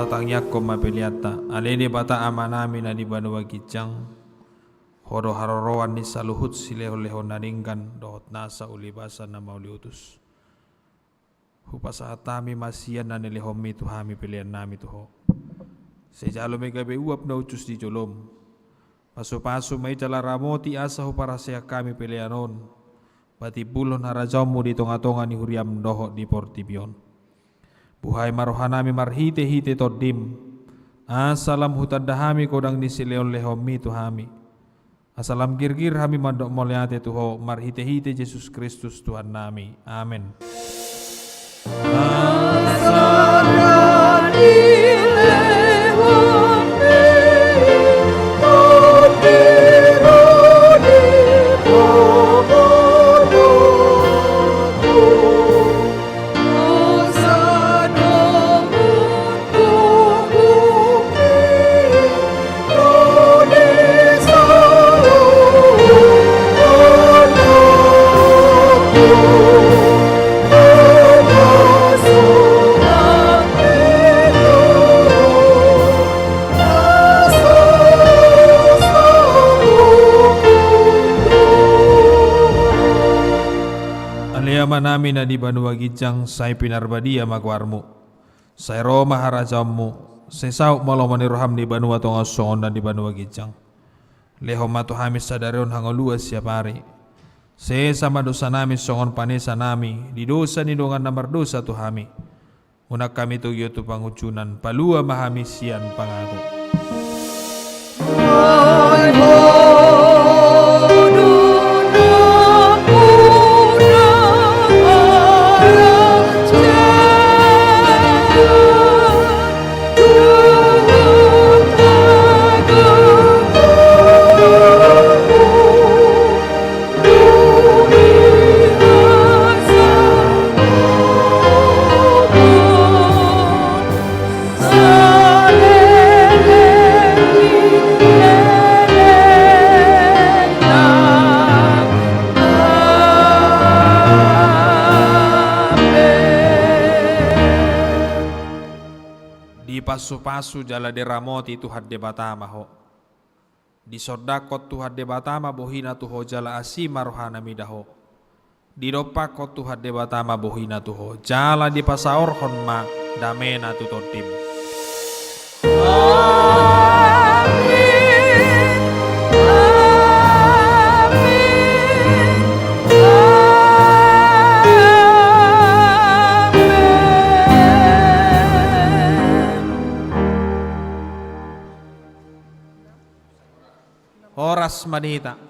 matangyak ko mapiliata. Alini bata ama namin na di banwa gijang. Hodo harorowan ni saluhut sileho-leho naringgan dohot nasa ulibasan na mauliutus. Hupasa atami masiyan na nilihomi tuhami pilihan nami tuho. Sejalo may gabi uap na utus di jolom. Paso-paso may jala ramoti asa para siya kami pilihanon. Pati bulon harajamu di tonga-tonga ni huriam doho di portibion. Buhay marohanami marhite-hite todim. Asalam hutadahami kodang ni sileon lehomi tuhami. Asalam girgir hami mandok moliate tuho marhite-hite Yesus Kristus Tuhan nami. Amin. Namin na di banwa gijang say pinarbadia magwarmo say Roma harajamu say sauk malomani roham di banwa tong asongon na di banwa gijang leho mato hamis sadarion hangoluas siya pari say sama dosa nami songon panesa nami di dosa ni dongan namar dosa tu hami unak kami tuyo tu pangucunan palua mahamisian pangaku. Pasu-pasu jala deramoti Tuhan debatama ho. Di sodakot Tuhan debatama bohina tuho jala asima rohana midaho. Di dopakot Tuhan debatama bohina tuho jala di pasaor honma damena tutotim. Oras manita.